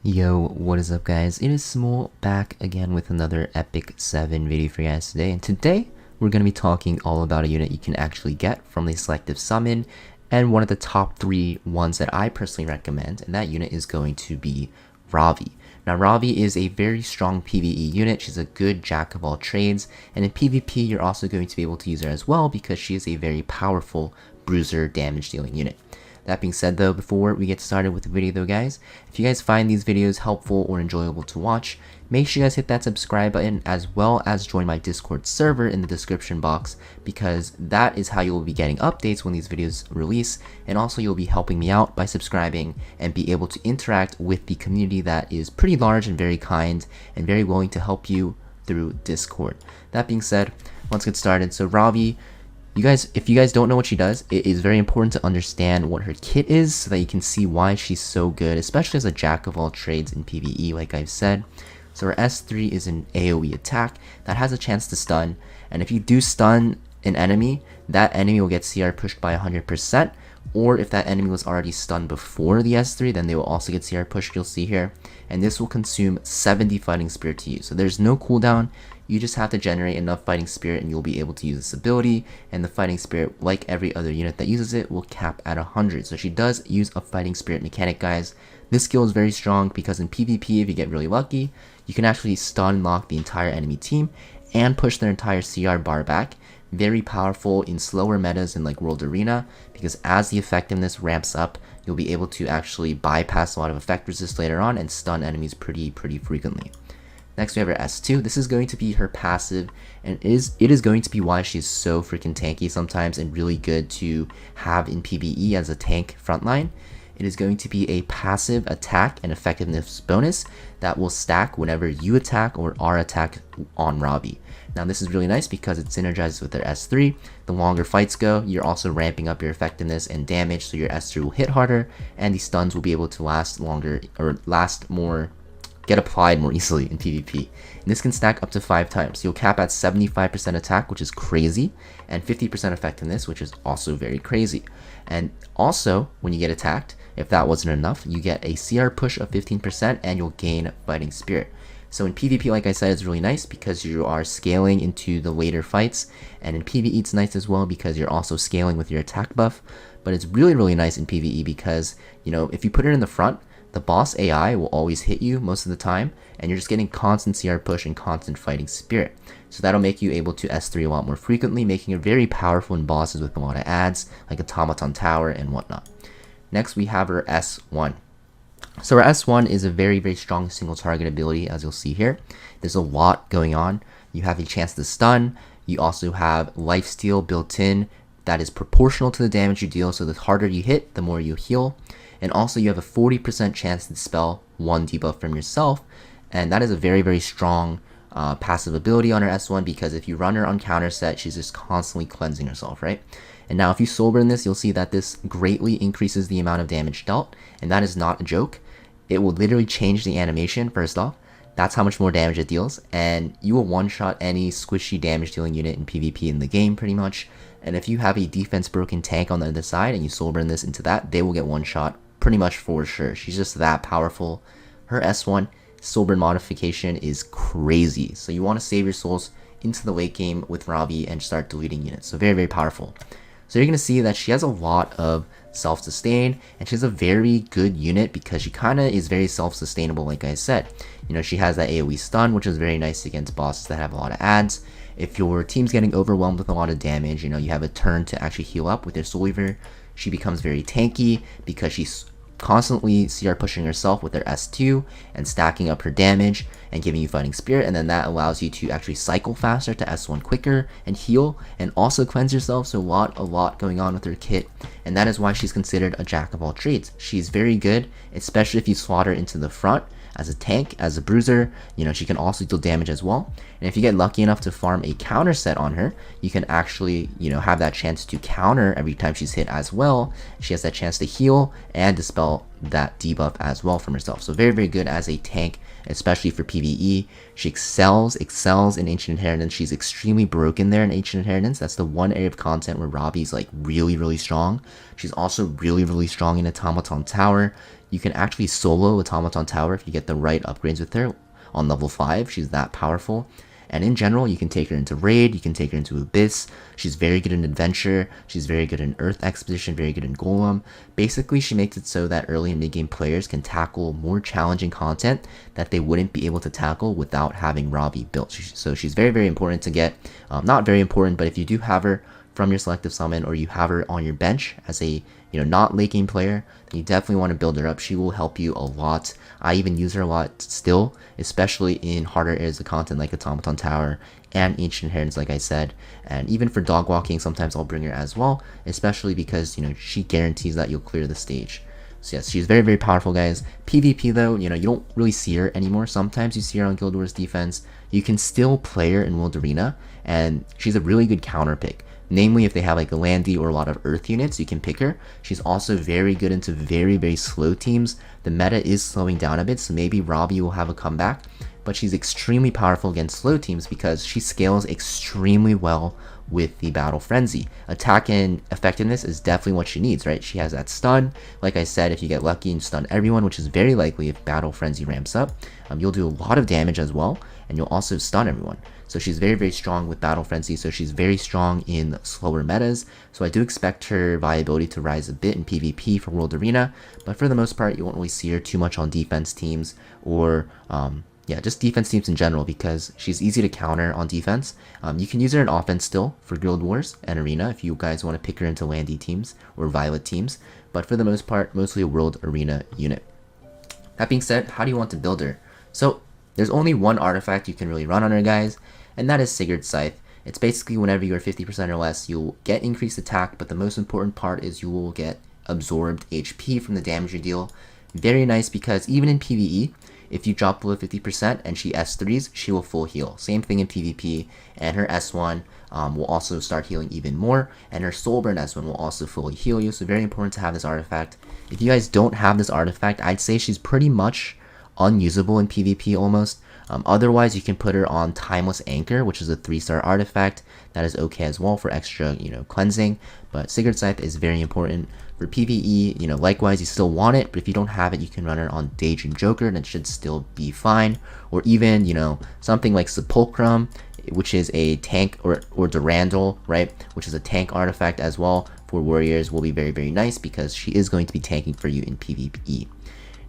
Yo, what is up guys? It is Samool back again with another Epic 7 video for you guys today. And today, we're going to be talking all about a unit you can actually get from the selective summon, and one of the top 3 ones that I personally recommend, and that unit is going to be Ravi. Now Ravi is a very strong PvE unit. She's a good jack of all trades, and in PvP you're also going to be able to use her as well because she is a very powerful bruiser damage dealing unit. That being said though, before we get started with the video though guys, if you guys find these videos helpful or enjoyable to watch, make sure you guys hit that subscribe button as well as join my Discord server in the description box, because that is how you will be getting updates when these videos release, and also you'll be helping me out by subscribing and be able to interact with the community that is pretty large and very kind and very willing to help you through Discord. That being said, let's get started. So Ravi, if you guys don't know what she does, it is very important to understand what her kit is so that you can see why she's so good, especially as a jack of all trades in PvE, like I've said. So her S3 is an AoE attack that has a chance to stun, and if you do stun an enemy, that enemy will get CR pushed by 100%, or if that enemy was already stunned before the S3, then they will also get CR pushed, you'll see here, and this will consume 70 fighting spirit to use. So there's no cooldown. You just have to generate enough fighting spirit and you'll be able to use this ability, and the fighting spirit, like every other unit that uses it, will cap at 100. So she does use a fighting spirit mechanic, guys. This skill is very strong because in PvP, if you get really lucky, you can actually stun lock the entire enemy team and push their entire CR bar back. Very powerful in slower metas in like World Arena, because as the effectiveness ramps up, you'll be able to actually bypass a lot of effect resist later on and stun enemies pretty frequently. Next we have her S2. This is going to be her passive, and it is going to be why she's so freaking tanky sometimes and really good to have in PvE as a tank frontline. It is going to be a passive attack and effectiveness bonus that will stack whenever you attack or are attacked on Ravi. Now this is really nice because it synergizes with their S3. The longer fights go, you're also ramping up your effectiveness and damage, so your S3 will hit harder and the stuns will be able to last longer, or get applied more easily in PvP. And this can stack up to 5 times. You'll cap at 75% attack, which is crazy, and 50% effectiveness, which is also very crazy. And also, when you get attacked, if that wasn't enough, you get a CR push of 15% and you'll gain fighting spirit. So in PvP, like I said, it's really nice because you are scaling into the later fights, and in PvE it's nice as well because you're also scaling with your attack buff. But it's really nice in PvE because, you know, if you put it in the front, the boss AI will always hit you most of the time, and you're just getting constant CR push and constant fighting spirit. So that'll make you able to S3 a lot more frequently, making it very powerful in bosses with a lot of adds, like Automaton Tower and whatnot. Next we have her S1. So her S1 is a very strong single target ability, as you'll see here. There's a lot going on. You have a chance to stun. You also have lifesteal built in that is proportional to the damage you deal, so the harder you hit, the more you heal. And also you have a 40% chance to dispel 1 debuff from yourself, and that is a very strong passive ability on her S1, because if you run her on counter set, she's just constantly cleansing herself, right? And now if you soul burn this, you'll see that this greatly increases the amount of damage dealt, and that is not a joke. It will literally change the animation. First off, that's how much more damage it deals, and you will one-shot any squishy damage dealing unit in PvP in the game pretty much. And if you have a defense broken tank on the other side and you soul burn this into that, they will get one-shot pretty much for sure. She's just that powerful. Her S1 soul burn modification is crazy, so you want to save your souls into the late game with Ravi and start deleting units. So very powerful. So you're going to see that she has a lot of self-sustain, and she's a very good unit because she kind of is very self-sustainable, like I said. You know, she has that AoE stun, which is very nice against bosses that have a lot of adds. If your team's getting overwhelmed with a lot of damage, you know, you have a turn to actually heal up with your Soul Weaver. She becomes very tanky because she's constantly CR pushing herself with their S2 and stacking up her damage and giving you fighting spirit, and then that allows you to actually cycle faster to S1 quicker and heal and also cleanse yourself. So a lot going on with her kit, and that is why she's considered a jack of all trades. She's very good, especially if you slot her into the front as a tank, as a bruiser. You know, she can also deal damage as well, and if you get lucky enough to farm a counter set on her, you can actually, you know, have that chance to counter every time she's hit as well. She has that chance to heal and dispel that debuff as well from herself. So very good as a tank, especially for PvE. She excels in Ancient Inheritance. She's extremely broken there in Ancient Inheritance. That's the one area of content where Ravi's like really strong. She's also really strong in Automaton Tower. You can actually solo Automaton Tower if you get the right upgrades with her on level 5. She's that powerful. And in general, you can take her into Raid, you can take her into Abyss. She's very good in Adventure, she's very good in Earth Expedition, very good in Golem. Basically, she makes it so that early and mid-game players can tackle more challenging content that they wouldn't be able to tackle without having Ravi built. So she's very, very important to get. Not very important, but if you do have her from your selective summon or you have her on your bench as a not late game player, then you definitely want to build her up. She will help you a lot. I even use her a lot still, especially in harder areas of content like Automaton Tower and Ancient Inheritance, like I said. And even for dog walking, sometimes I'll bring her as well, especially because she guarantees that you'll clear the stage. So yes, she's very, very powerful, guys. PvP though, you don't really see her anymore. Sometimes you see her on Guild Wars Defense. You can still play her in World Arena, and she's a really good counter pick. Namely, if they have like a Landy or a lot of Earth units, you can pick her. She's also very good into very, very slow teams. The meta is slowing down a bit, so maybe Ravi will have a comeback. But she's extremely powerful against slow teams because she scales extremely well with the Battle Frenzy. Attack and effectiveness is definitely what she needs, right? She has that stun. Like I said, if you get lucky and stun everyone, which is very likely if Battle Frenzy ramps up, you'll do a lot of damage as well, and you'll also stun everyone. So she's very, very strong with Battle Frenzy, so she's very strong in slower metas. So I do expect her viability to rise a bit in PvP for World Arena, but for the most part, you won't really see her too much on defense teams or just defense teams in general because she's easy to counter on defense. You can use her in offense still for Guild Wars and Arena if you guys want to pick her into Landy teams or Violet teams, but for the most part, mostly a World Arena unit. That being said, how do you want to build her? So there's only one artifact you can really run on her, guys, and that is Sigurd's Scythe. It's basically whenever you're 50% or less, you'll get increased attack, but the most important part is you will get absorbed HP from the damage you deal. Very nice because even in PvE, if you drop below 50% and she S3s, she will full heal. Same thing in PvP, and her S1 will also start healing even more, and her Soulburn S1 will also fully heal you, so very important to have this artifact. If you guys don't have this artifact, I'd say she's pretty much unusable in PvP almost. Otherwise, you can put her on Timeless Anchor, which is a 3-star artifact. That is okay as well for extra, cleansing. But Sigurd's Scythe is very important. For PvE, likewise, you still want it, but if you don't have it, you can run it on Daydream Joker, and it should still be fine. Or even, something like Sepulchrum, which is a tank, or Durandal, right, which is a tank artifact as well for warriors, will be very, very nice because she is going to be tanking for you in PvE.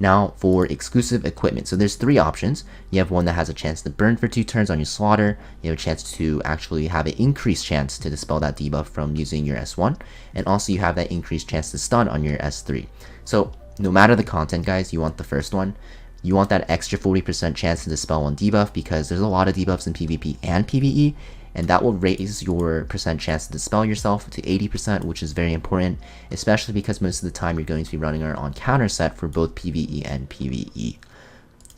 Now for exclusive equipment, so there's 3 options. You have one that has a chance to burn for 2 turns on your slaughter. You have a chance to actually have an increased chance to dispel that debuff from using your S1, and also you have that increased chance to stun on your S3. So no matter the content, guys, you want the first one. You want that extra 40% chance to dispel one debuff because there's a lot of debuffs in PvP and PvE, and that will raise your percent chance to dispel yourself to 80%, which is very important, especially because most of the time you're going to be running her on counter set for both PvE and PvE.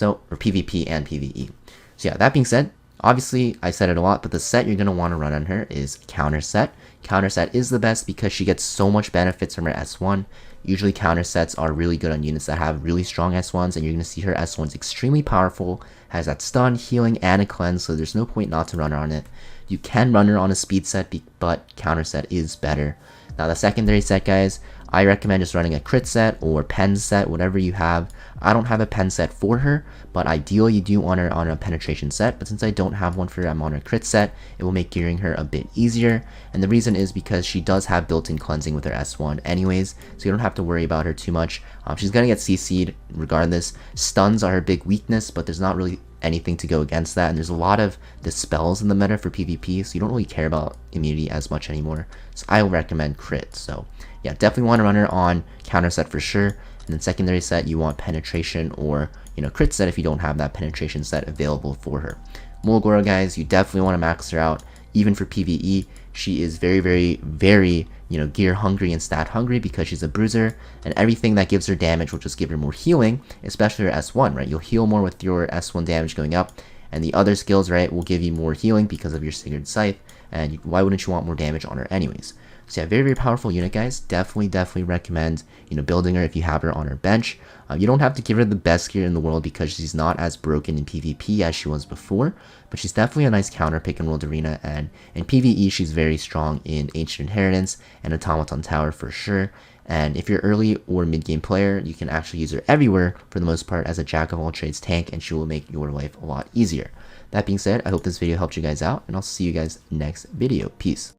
Or PvP and PvE. So yeah, that being said, obviously I said it a lot, but the set you're going to want to run on her is counter set. Counter set is the best because she gets so much benefits from her S1. Usually counter sets are really good on units that have really strong S1s, and you're going to see her S1's extremely powerful, has that stun, healing, and a cleanse, so there's no point not to run her on it. You can run her on a speed set, but counter set is better. Now the secondary set, guys, I recommend just running a crit set or pen set, whatever you have. I don't have a pen set for her, but ideally you do want her on a penetration set, but since I don't have one for her, I'm on a crit set. It will make gearing her a bit easier, and the reason is because she does have built-in cleansing with her S1 anyways, so you don't have to worry about her too much. She's going to get CC'd regardless. Stuns are her big weakness, but there's not really anything to go against that, and there's a lot of dispels in the meta for PvP, so you don't really care about immunity as much anymore, so I will recommend crit. So yeah, definitely want to run her on counter set for sure, and then secondary set you want penetration or crit set if you don't have that penetration set available for her. Mulgora, guys, you definitely want to max her out. Even for PvE, she is very, very, very gear hungry and stat hungry because she's a bruiser, and everything that gives her damage will just give her more healing, especially her S1, right? You'll heal more with your S1 damage going up, and the other skills, right, will give you more healing because of your Sigurd's Scythe, and why wouldn't you want more damage on her anyways? So yeah, very, very powerful unit, guys. Definitely recommend building her if you have her on her bench. You don't have to give her the best gear in the world because she's not as broken in PvP as she was before, but she's definitely a nice counter pick in World Arena, and in PvE she's very strong in Ancient Inheritance and Automaton Tower for sure. And if you're early or mid-game player, you can actually use her everywhere for the most part as a jack of all trades tank, and she will make your life a lot easier. That being said, I hope this video helped you guys out, and I'll see you guys next video. Peace.